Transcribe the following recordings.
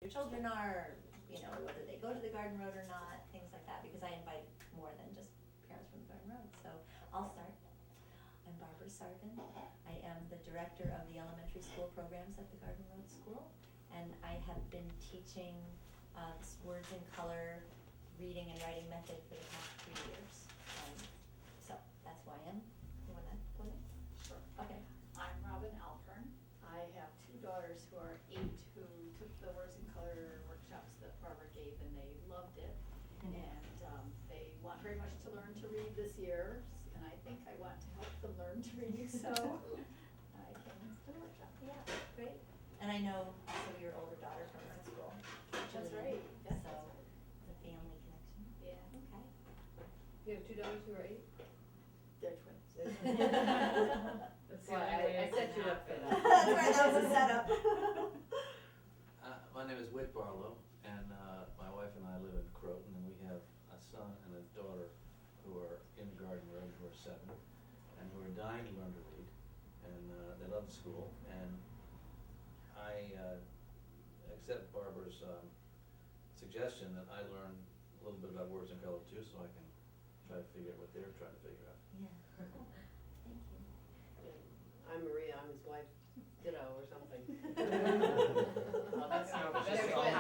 your children are, whether they go to the Garden Road or not, things like that, because I invite more than just parents from the Garden Road. So I'll start. I'm Barbara Sargin. I am the director of the elementary school programs at the Garden Road School, and I have been teaching words in color, reading and writing method for the past 3 years. So that's who I am. You want to go in? Sure. Okay. I'm Robin Alpern. I have 2 daughters who are 8 who took the words in color workshops that Barbara gave, and they loved it. Mhm. And they want very much to learn to read this year, and I think I want to help them learn to read, so I came to the workshop. Yeah, great. And I know also your older daughter from our school. That's right. Yes, So that's right. the family connection. Yeah. Okay. You have 2 daughters who are 8? They're twins. That's why I set you up for that. That's right, that was a setup. My name is Whit Barlow, and my wife and I live in Croton, and we have a son and a daughter who are in Garden Road, who are 7, and who are dying to learn to read, and they love school, and I accept Barbara's suggestion that I learn a little bit about words in color too, so I can try to figure out what they're trying to figure out. Yeah. Thank you. I'm Maria, I'm his wife, ditto or something. Oh, that's no, They're that's twins.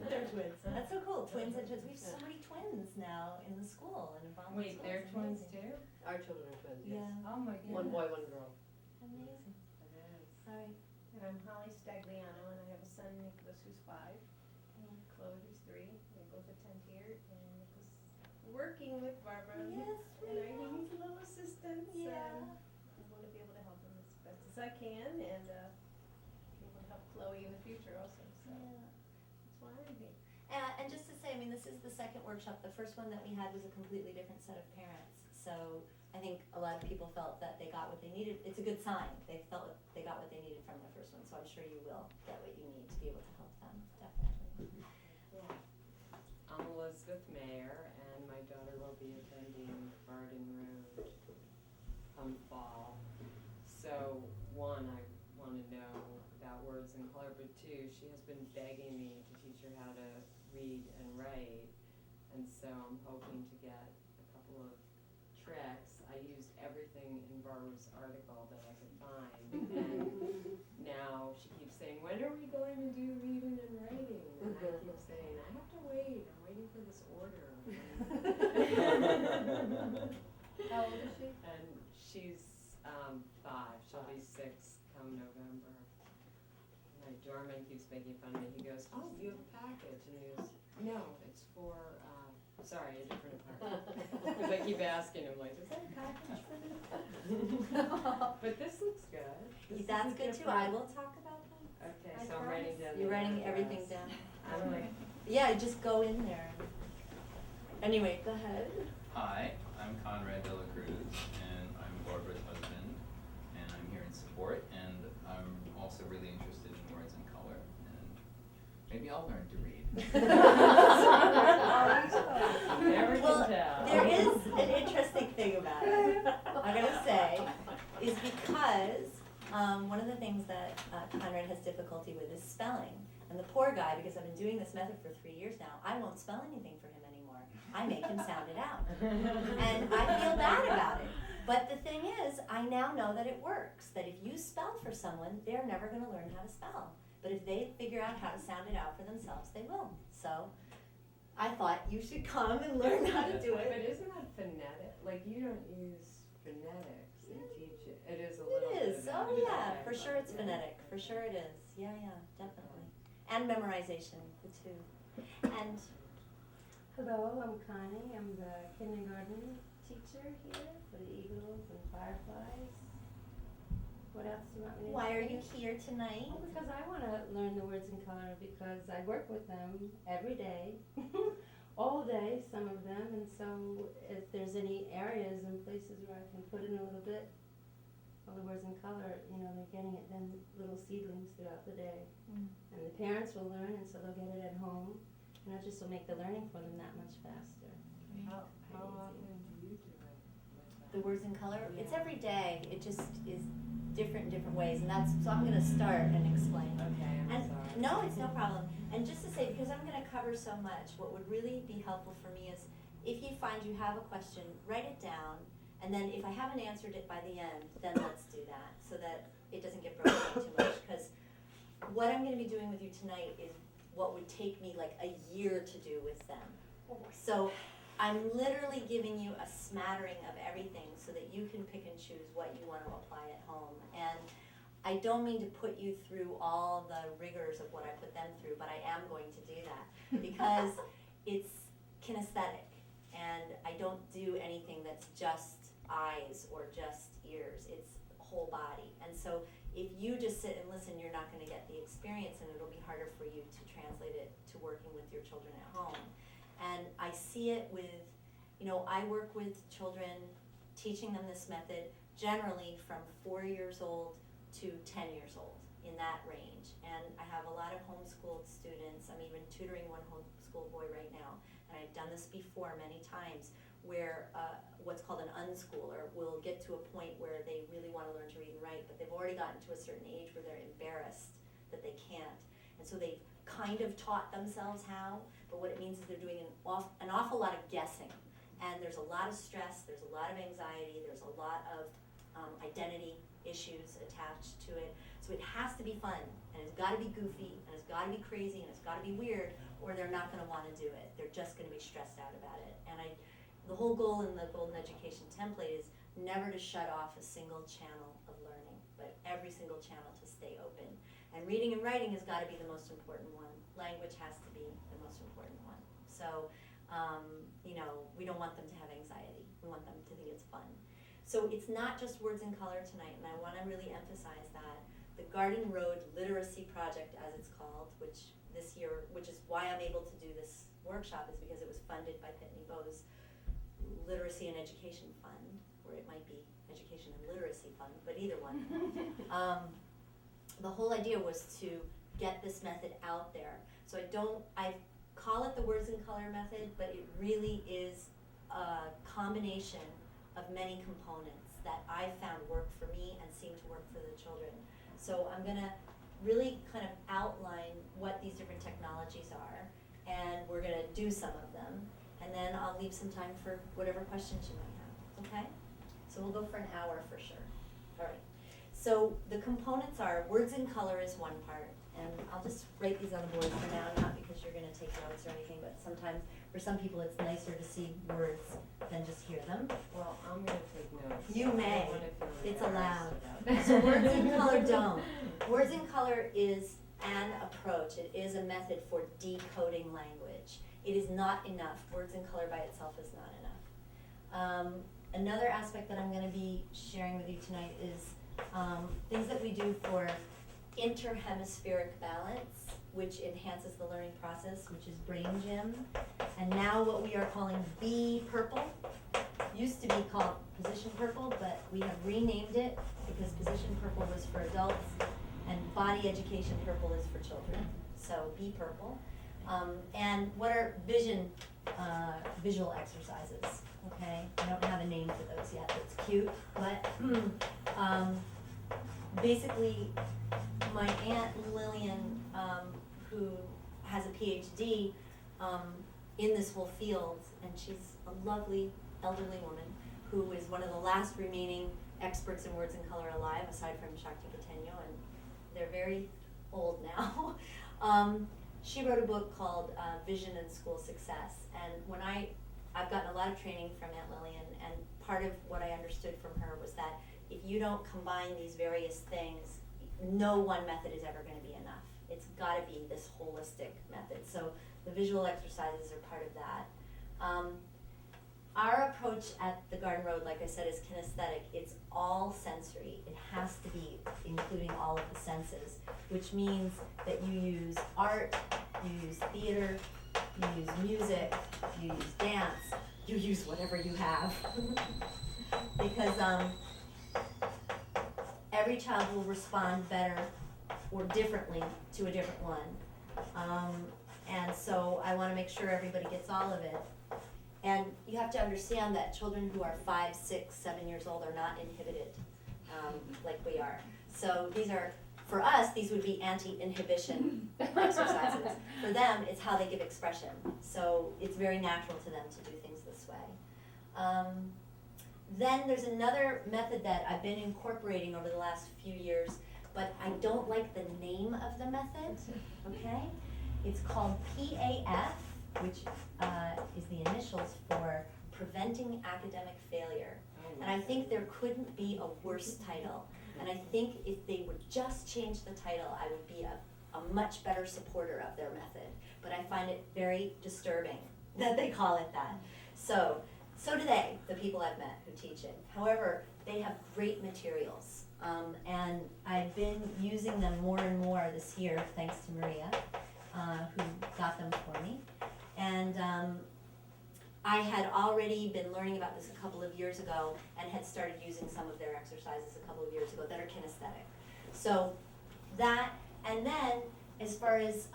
They're twins. That's so cool. Twins and twins. We have so many twins now in the school and involved. Wait, they're twins too? Our children are twins, yes. Yeah. Oh my goodness. One boy, one girl. Amazing. It is. All right. And I'm Holly Stagliano, and I have a son, Nicholas, who's 5, and Chloe, who's 3. They both attend here, and Nicholas working with Barbara. Yes, And I need a little assistance. Yeah. And I want to be able to help him as best as I can, and be able to help Chloe in the future also. So Yeah. that's why I'm here. And just to say, I mean, this is the second workshop. The first one that we had was a completely different set of parents. So I think a lot of people felt that they got what they needed. It's a good sign. They felt they got what they needed from the first one. So I'm sure you will get what you need to be able to help them. Definitely. I'm Elizabeth Mayer, and my daughter will be attending Garden Road come fall. So, 1, I want to know about words in color, but 2, she has been begging me to teach her how to read and write, and so I'm hoping to get a couple of tricks. I used everything in Barbara's article that I could find, and now she keeps saying, when are we going to do reading and writing? And I keep saying, I have to wait, I'm waiting for this order. How old is she? And she's 5, she'll be 6 come November. My doorman keeps making fun of me, he goes, oh, you have a package, and he goes, no, it's for, sorry, a different apartment. Because I keep asking him, like, is that a package for me? But this looks good. This is That's a good too. different- I will talk about them. Okay, I so I'm writing promise. down. You're the writing address. everything down. I'm like, Yeah, just go in there. Anyway, go ahead. Hi, I'm Conrad De La Cruz, and I'm Barbara's husband, and I'm here in support, and I'm also really interested in words and color, and maybe I'll learn to read. Never can Well, tell. there is an interesting thing about it, I'm gonna say, is because one of the things that Conrad has difficulty with is spelling. And the poor guy, because I've been doing this method for 3 years now, I won't spell anything for him anymore. I make him sound it out. And I feel bad about it. But the thing is, I now know that it works, that if you spell for someone, they're never gonna learn how to spell. But if they figure out how to sound it out for themselves, they will. So I thought you should come and learn how to do But it. isn't that phonetic? Like, you don't use phonetics and teach it. It is a It little bit is, of oh that, yeah, okay, for sure it's yeah. phonetic, for sure it is. Yeah, definitely. And memorization, the 2. And Hello, I'm Connie. I'm the kindergarten teacher here for the Eagles and Fireflies. What else do you want me to why are say? you here tonight? Oh, because I want to learn the words in color because I work with them every day, all day, some of them, and so if there's any areas and places where I can put in a little bit of the words in color, they're getting it then little seedlings throughout the day. Mm. And the parents will learn, and so they'll get it at home, and it just will make the learning for them that much faster. How Pretty often easy. do you do it? with The them? words in color, it's Yeah. every day. It just is different in different ways, and that's, so I'm gonna start and explain. Okay. And No, it's no problem. And just to say, because I'm gonna cover so much, what would really be helpful for me is if you find you have a question, write it down, and then if I haven't answered it by the end, then let's do that, so that it doesn't get broken down too much. Because what I'm gonna be doing with you tonight is what would take me like a year to do with them. So I'm literally giving you a smattering of everything so that you can pick and choose what you want to apply at home. And I don't mean to put you through all the rigors of what I put them through, but I am going to do that because it's kinesthetic, and I don't do anything that's just eyes or just ears. It's whole body. And so if you just sit and listen, you're not going to get the experience, and it'll be harder for you to translate it to working with your children at home. And I see it with, I work with children, teaching them this method generally from 4 years old to 10 years old, in that range. And I have a lot of homeschooled students. I'm even tutoring one homeschool boy right now. And I've done this before many times, where what's called an unschooler will get to a point where they really want to learn to read and write, but they've already gotten to a certain age where they're embarrassed that they can't. And so they've kind of taught themselves how, but what it means is they're doing an awful lot of guessing. And there's a lot of stress, there's a lot of anxiety, there's a lot of identity issues attached to it. So it has to be fun, and it's got to be goofy, and it's got to be crazy, and it's got to be weird, or they're not going to want to do it. They're just going to be stressed out about it. And the whole goal in the Golden Education template is never to shut off a single channel of learning, but every single channel to stay open. And reading and writing has got to be the most important one. Language has to be the most important one. So, we don't want them to have anxiety. We want them to think it's fun. So it's not just words and color tonight, and I want to really emphasize that. The Garden Road Literacy Project, as it's called, which this year, which is why I'm able to do this workshop, is because it was funded by Pitney Bowes Literacy and Education Fund, or it might be Education and Literacy Fund, but either one. The whole idea was to get this method out there. So I call it the words and color method, but it really is a combination of many components that I found work for me and seem to work for the children. So I'm gonna really kind of outline what these different technologies are, and we're gonna do some of them, and then I'll leave some time for whatever questions you might have, okay? So we'll go for an hour for sure. All right. So the components are, words and color is one part, and I'll just write these on the board for now, not because you're gonna take notes or anything, but sometimes, for some people, it's nicer to see words than just hear them. Well, I'm gonna take notes. You may. I don't wanna feel It's embarrassed allowed. about it. So words and color don't. Words and color is an approach. It is a method for decoding language. It is not enough. Words and color by itself is not enough. Another aspect that I'm gonna be sharing with you tonight is things that we do for interhemispheric balance, which enhances the learning process, which is brain gym. And now what we are calling Be Purple. Used to be called Position Purple, but we have renamed it because Position Purple was for adults and Body Education Purple is for children. So Be Purple. And what are visual exercises? Okay, I don't have a name for those yet. It's cute, but basically, my Aunt Lillian, who has a PhD in this whole field, and she's a lovely elderly woman who is one of the last remaining experts in words and color alive, aside from Shakti Patenyo, and they're very old now. She wrote a book called Vision and School Success, and when I've gotten a lot of training from Aunt Lillian, and part of what I understood from her was that if you don't combine these various things, no one method is ever going to be enough. It's got to be this holistic method. So the visual exercises are part of that. Our approach at the Garden Road, like I said, is kinesthetic. It's all sensory. It has to be including all of the senses, which means that you use art, you use theater, you use music, you use dance, you use whatever you have. Because every child will respond better or differently to a different one. And so I want to make sure everybody gets all of it. And you have to understand that children who are 5, 6, 7 years old are not inhibited like we are. So these are For us, these would be anti-inhibition exercises. For them, it's how they give expression. So it's very natural to them to do things this way. Then there's another method that I've been incorporating over the last few years, but I don't like the name of the method, okay? It's called PAF, which is the initials for Preventing Academic Failure. And I think there couldn't be a worse title. And I think if they would just change the title, I would be a much better supporter of their method. But I find it very disturbing that they call it that. So do they, the people I've met who teach it. However, they have great materials. And I've been using them more and more this year, thanks to Maria, who got them for me. And I had already been learning about this a couple of years ago and had started using some of their exercises a couple of years ago that are kinesthetic. So that, and then as far as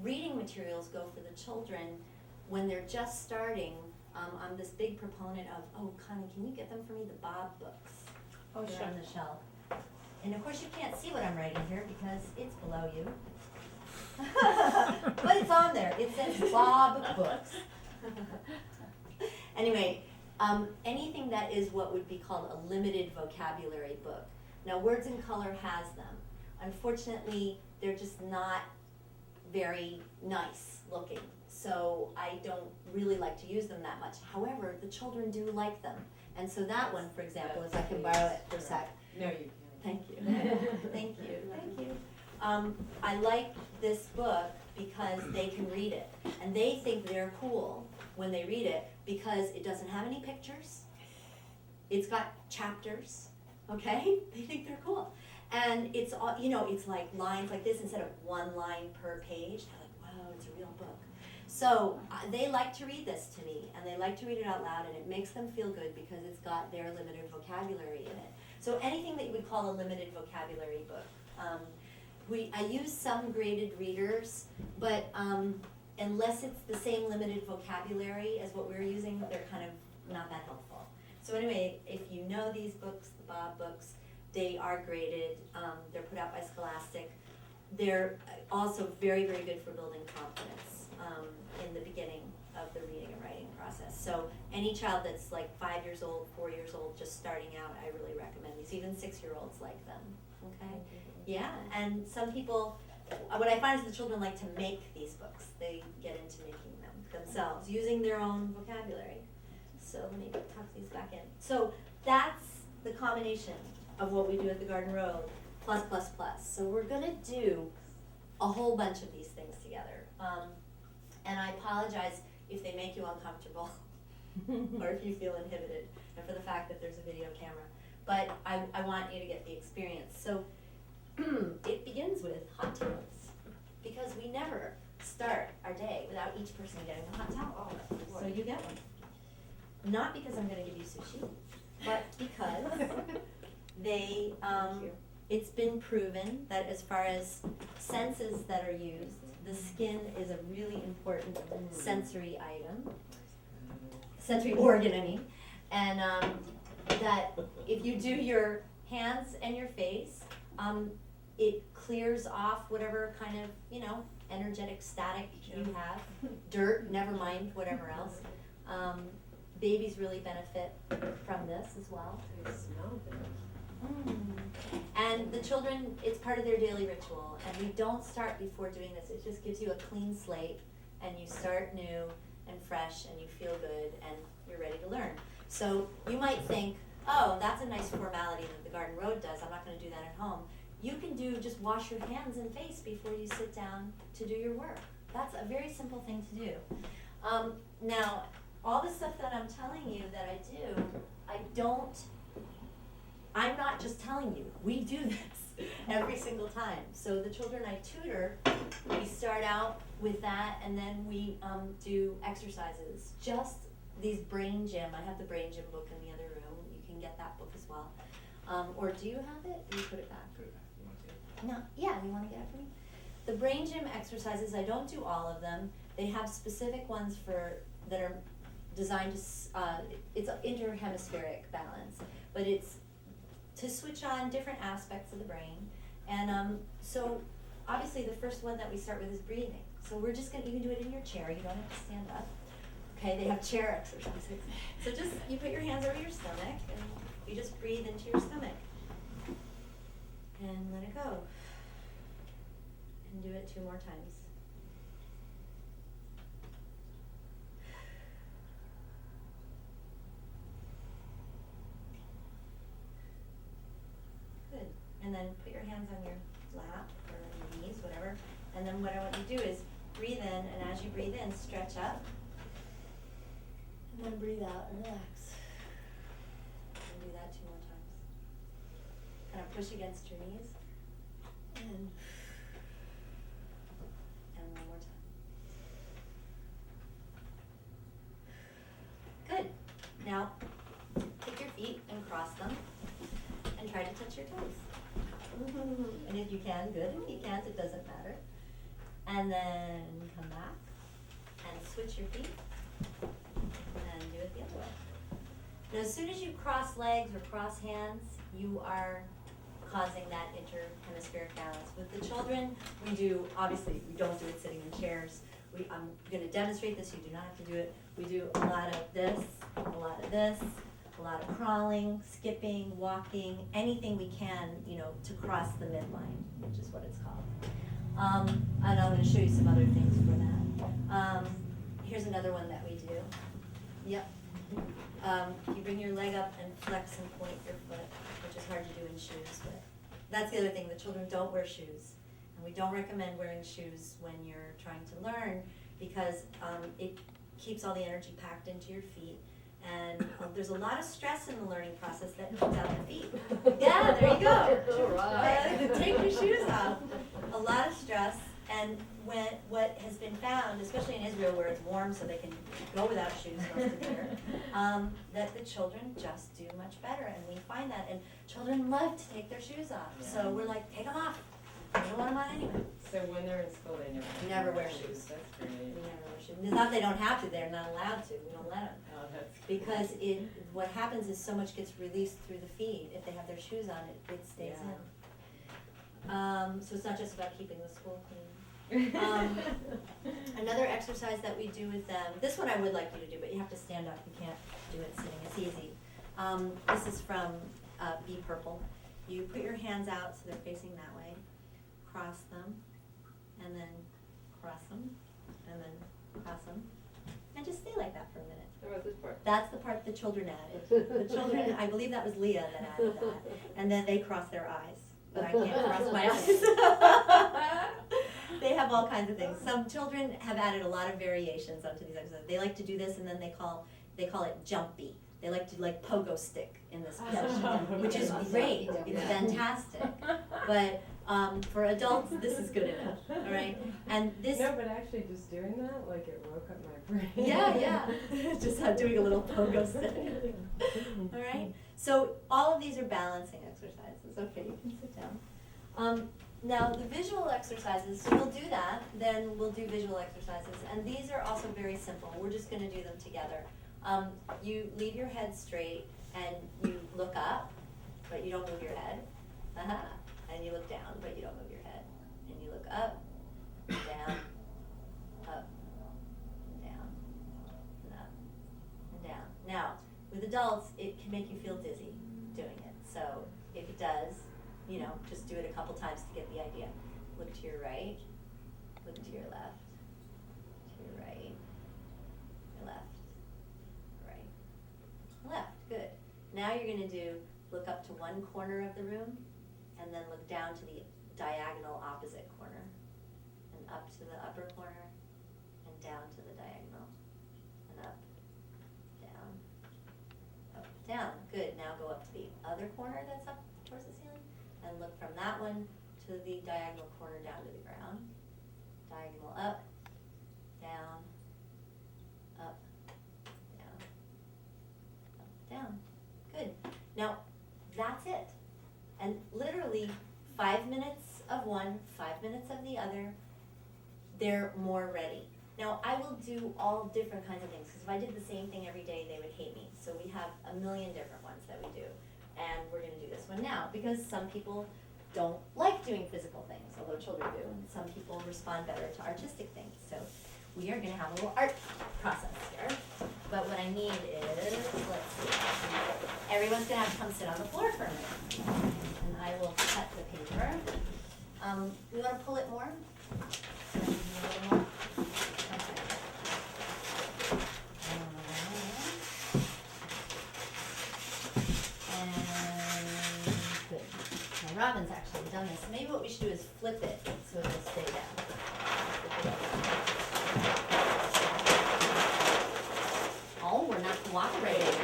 reading materials go for the children, when they're just starting, I'm this big proponent of, oh, Connie, can you get them for me, the Bob books? Oh, They're sure. on the shelf. And of course you can't see what I'm writing here because it's below you. But it's on there. It says Bob Books. Anyway, anything that is what would be called a limited vocabulary book. Now, Words in Color has them. Unfortunately, they're just not very nice looking. So I don't really like to use them that much. However, the children do like them. And so that one, for example, if I can borrow it for a sec. No, you can't. Thank you. Thank you. Thank you. I like this book because they can read it. And they think they're cool when they read it because it doesn't have any pictures. It's got chapters, okay? They think they're cool. And it's all, it's like lines like this instead of one line per page. They're like, wow, it's a real book. So they like to read this to me, and they like to read it out loud, and it makes them feel good because it's got their limited vocabulary in it. So anything that you would call a limited vocabulary book. I use some graded readers, but unless it's the same limited vocabulary as what we're using, they're kind of not that helpful. So anyway, if you know these books, the Bob books, they are graded. They're put out by Scholastic. They're also very, very good for building confidence in the beginning of the reading and writing process. So any child that's like 5 years old, 4 years old, just starting out, I really recommend these. Even 6-year-olds like them, okay? Yeah, and some people, what I find is the children like to make these books. They get into making them themselves, using their own vocabulary. So let me tuck these back in. So that's the combination of what we do at the Garden Road, plus, plus, plus. So we're gonna do a whole bunch of these things together. And I apologize if they make you uncomfortable or if you feel inhibited, and for the fact that there's a video camera. But I want you to get the experience. So it begins with hot towels, because we never start our day without each person getting a hot towel. So you get one. Not because I'm gonna give you sushi, but because they, it's been proven that as far as senses that are used, the skin is a really important sensory item, sensory organ, I mean, and that if you do your hands and your face, it clears off whatever kind of, energetic static you have, dirt, never mind whatever else. Babies really benefit from this as well. They smell good. And the children, it's part of their daily ritual, and we don't start before doing this. It just gives you a clean slate, and you start new and fresh, and you feel good, and you're ready to learn. So you might think, oh, that's a nice formality that the Garden Road does. I'm not going to do that at home. You can just wash your hands and face before you sit down to do your work. That's a very simple thing to do. Now, all the stuff that I'm telling you that I do, I'm not just telling you. We do this every single time. So the children I tutor, we start out with that, and then we do exercises. Just these Brain Gym. I have the Brain Gym book in the other room. You can get that book as well. Or do you have it? Or you put it back? Put it back. You want to? No, yeah, you want to get it for me? The Brain Gym exercises, I don't do all of them. They have specific ones that are designed to, it's interhemispheric balance, but it's to switch on different aspects of the brain And so obviously the first one that we start with is breathing. So we're just gonna, you can do it in your chair, you don't have to stand up. Okay, they have chair exercises. So just, you put your hands over your stomach and you just breathe into your stomach. And let it go. And do it 2 more times. Good. And then put your hands on your lap or on your knees, whatever. And then what I want you to do is breathe in, and as you breathe in, stretch up. And then breathe out and relax. And do that 2 more times. Kind of push against your knees. And one more time. Good. Now, pick your feet and cross them and try to touch your toes. And if you can, good. If you can't, it doesn't matter. And then come back and switch your feet and do it the other way. Now, as soon as you cross legs or cross hands, you are causing that interhemispheric balance. With the children, we do, obviously, we don't do it sitting in chairs. I'm going to demonstrate this, you do not have to do it. We do a lot of this, a lot of this, a lot of crawling, skipping, walking, anything we can, to cross the midline, which is what it's called. And I'm going to show you some other things for that. Here's another one that we do. Yep. You bring your leg up and flex and point your foot, which is hard to do in shoes, but that's the other thing. The children don't wear shoes. And we don't recommend wearing shoes when you're trying to learn because it keeps all the energy packed into your feet. And there's a lot of stress in the learning process that comes out the feet. Yeah, there you go. All right. Take your shoes off. A lot of stress, and what has been found, especially in Israel where it's warm so they can go without shoes most of the year, that the children just do much better, and we find that. And children love to take their shoes off, so we're like, take them off. We don't want them on anyway. So when they're in school, they Never wear shoes. That's We great. never wear shoes. It's not they don't have to, they're not allowed to, we don't let them. Oh, that's. Because what happens is so much gets released through the feet. If they have their shoes on, it stays Yeah. in. So it's not just about keeping the school clean. Another exercise that we do with them, this one I would like you to do, but you have to stand up, you can't do it sitting, it's easy. This is from Be Purple. You put your hands out so they're facing that way, cross them, and then cross them, and then cross them, and just stay like that for a minute. What about this part? That's the part the children added. The children, I believe that was Leah that added that. And then they cross their eyes, but I can't cross my eyes. They have all kinds of things. Some children have added a lot of variations onto these exercises. They like to do this, and then they call it jumpy. They like to pogo stick in this position, which is great. It's fantastic. But for adults, this is good enough. All right, and this. No, but actually just doing that, like it woke up my brain. Yeah. Just doing a little pogo stick. All right. So all of these are balancing exercises. Okay, you can sit down. Now the visual exercises, so we'll do that, then we'll do visual exercises. And these are also very simple. We're just going to do them together. You leave your head straight and you look up, but you don't move your head. And you look down, but you don't move your head. And you look up, down, up, and down, and up, and down. Now, with adults, it can make you feel dizzy doing it. So if it does, just do it a couple times to get the idea. Look to your right, look to your left, to your right, your left, right, left. Good. Now you're going to look up to one corner of the room, and then look down to the diagonal opposite corner, and up to the upper corner, and down to the diagonal, and up, down. Good. Now go up to the other corner that's up towards the ceiling, and look from that one to the diagonal corner down to the ground. Diagonal up, down, up, down, up, down. Good. Now, that's it. And literally 5 minutes of one, 5 minutes of the other, they're more ready. Now, I will do all different kinds of things, because if I did the same thing every day, they would hate me. So we have a million different ones that we do. And we're going to do this one now, because some people don't like doing physical things, although children do, and some people respond better to artistic things. So we are gonna have a little art process here. But what I need is, let's see, everyone's gonna have to come sit on the floor for a minute. And I will cut the paper. We wanna pull it more? Can I give you a little more? Okay. And good. Now Robin's actually done this. Maybe what we should do is flip it so it'll stay down. Oh, we're not cooperating.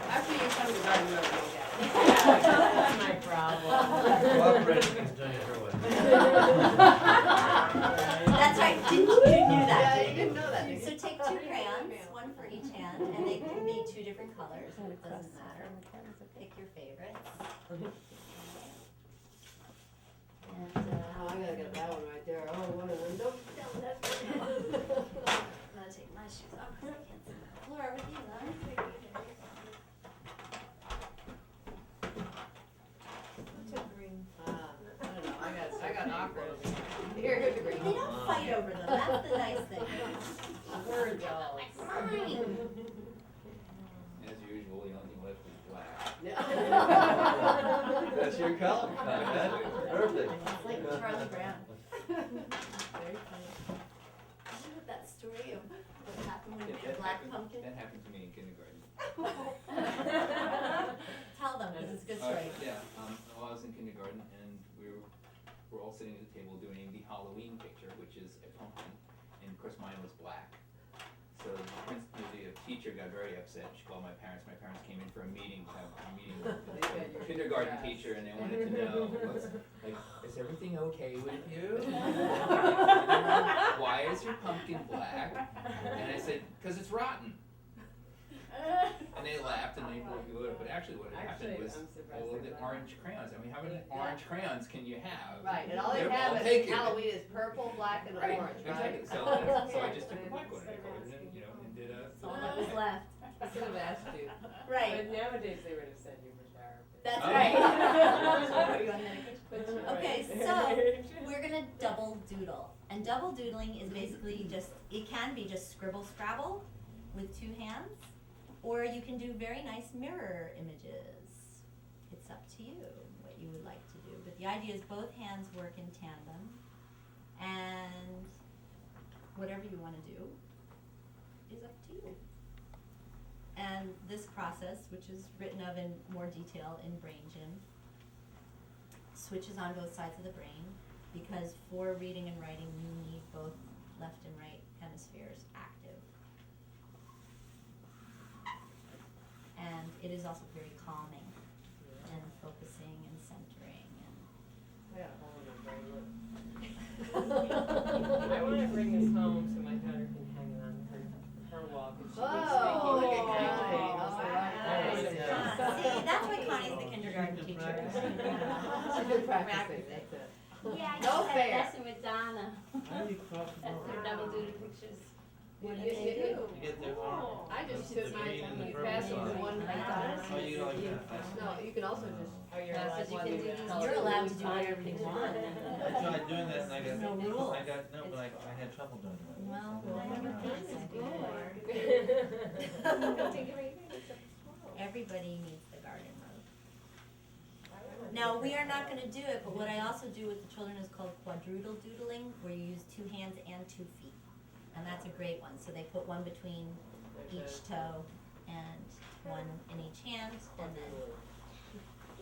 After you come to Garden Road, you'll get it. That's my problem. Cooperating means doing it her way. That's right. You knew that. Yeah, didn't you didn't know that, did you? So take two crayons, one for each hand, and they can be two different colors. It doesn't matter. Pick your favorites. And Oh, I gotta get that one right there. Oh, one of them. Nope, no, that's I'm gonna take my shoes off because I can't sit on the floor with you, Lauren. I don't know, I got awkward over here. Here's the green. They don't fight over them. That's the nice thing. We're adults. Mine. As usual, the only left is black. Yeah. That's your color. Perfect. It's like Charlie Brown. Very funny. Remember that story of what happened when you made a black pumpkin? That happened to me in kindergarten. Tell them, this is a good story. Yeah, well, I was in kindergarten and we were all sitting at the table doing the Halloween picture, which is a pumpkin, and of course mine was black. So the teacher got very upset. She called my parents. My parents came in for a meeting with the kindergarten teacher, and they wanted to know, is everything okay with you? Why is your pumpkin black? And I said, because it's rotten. And they laughed and they blew it up. But actually what had happened was I'm surprised all of they the laughed. orange crayons. I mean, how many orange crayons can you have? Right, and all they They're have all at taken. Halloween is purple, black, and Right, orange, right? exactly. So I just took the black one and I colored it in, you know, and did a. That's all that was left. I should have asked you. Right. But nowadays they would have sent you for therapy. That's Oh. right. Put You on medication? But you're Okay, right. so we're gonna double doodle. And double doodling is basically just, it can be just scribble scrabble with two hands, or you can do very nice mirror images. It's up to you what you would like to do. But the idea is both hands work in tandem, and whatever you wanna do is up to you. And this process, which is written of in more detail in Brain Gym, switches on both sides of the brain, because for reading and writing you need both left and right hemispheres active. And it is also very calming and focusing and centering and I got a hole in my brain, look. I wanna bring this home so my daughter can hang it on her wall, cause she keeps Oh, making look at me Connie. paintings. Oh, right. See, that's why Connie's the kindergarten teacher. She's been practicing, that's it. Yeah, I No had fair. a lesson with Donna. How do you cross the That's board? their double doodle pictures. What What do do you they do? do? You get their arm. I just The took my, green and the you purple pass it to side. one Ah. class. Oh, you like that? I see. No, you can also just, Oh, you're Yeah, allowed so you to can do do that. these Color. You're allowed to do Fine. whatever you want. I tried doing that and I got, No rules. I got, no, but I had trouble doing it. Well, I never finished before. everybody needs the garden mode. Now, we are not gonna do it, but what I also do with the children is called quadruple doodling, where you use 2 hands and 2 feet. And that's a great one, so they put one between each toe and one in each hand, and then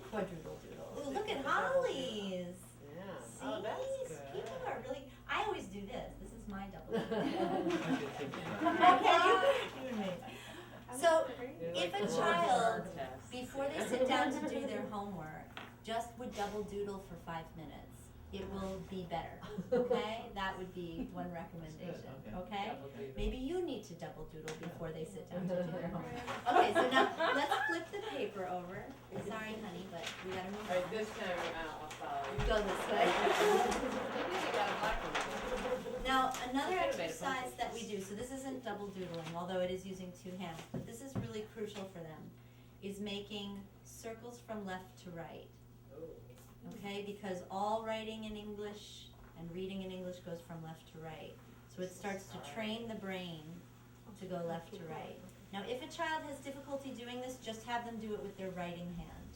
quadruple doodle. Ooh, look at Holly's! yeah. See, Oh, that's good. people are really, I always do this, this is my double I doodle. could take it. Okay, you and me. So, You're if like a the child, word test. before they sit down to do their homework, just would double doodle for 5 minutes, it will be better, okay? That would be one recommendation, okay? Double Maybe you need to double doodle before they sit down to do their homework. Okay, so now, let's flip the paper over. Sorry, honey, but we gotta move Alright, on. this time I'll follow you. Go this way. Maybe they got a black one. Now, another Should've made a exercise that we do, so this isn't double doodling, although it is using 2 hands, but this is really crucial for them. is making circles from left to right. Oh. Okay, because all writing in English and reading in English goes from left to right. So it starts to train the brain to go left to right. Now, if a child has difficulty doing this, just have them do it with their writing hand.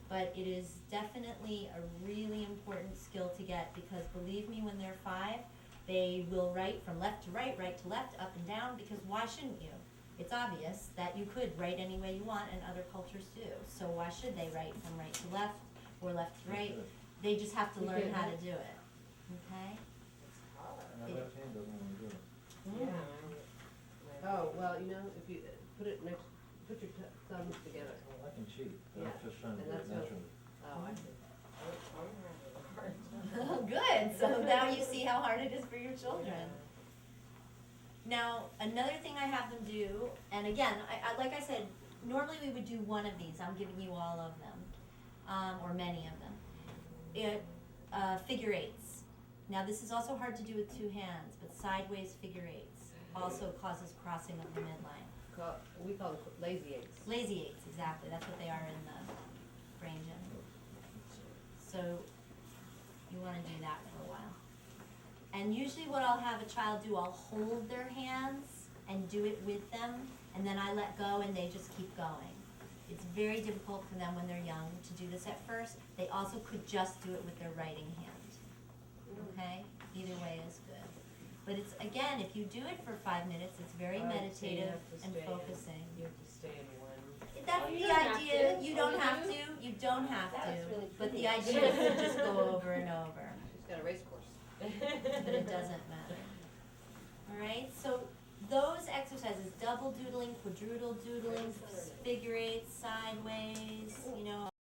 But it is definitely a really important skill to get, because believe me, when they're 5, they will write from left to right to left, up and down, because why shouldn't you? It's obvious that you could write any way you want, and other cultures do. So why should they write from right to left or left to right? They just have to learn how to do it. Okay? It's hard. My left hand doesn't want to do it. Yeah. Oh, well, you know, if you put it next, put your thumbs together. Well, I can cheat, but Yeah, I'm just trying to and do it that's what- naturally. Oh, I see. Good. So now you see how hard it is for your children. Now, another thing I have them do, and again, I like I said, normally we would do one of these. I'm giving you all of them, or many of them. Figure eights. Now, this is also hard to do with 2 hands, but sideways figure eights also causes crossing of the midline. We call them lazy eights. Lazy eights, exactly. That's what they are in the brain gym. So you want to do that for a while. And usually what I'll have a child do, I'll hold their hands and do it with them, and then I let go and they just keep going. It's very difficult for them when they're young to do this at first. They also could just do it with their writing hand. Okay? Either way is good. But it's, again, if you do it for 5 minutes, it's very meditative and focusing. You have to stay in one. That's You the don't have idea. to. You don't Oh, you have do? to. You don't have That was to. really But the pretty. idea is to just go over and over. She's got a race course. But it doesn't matter. Alright, so those exercises, double doodling, quadruple doodling, figure eights, sideways, you know,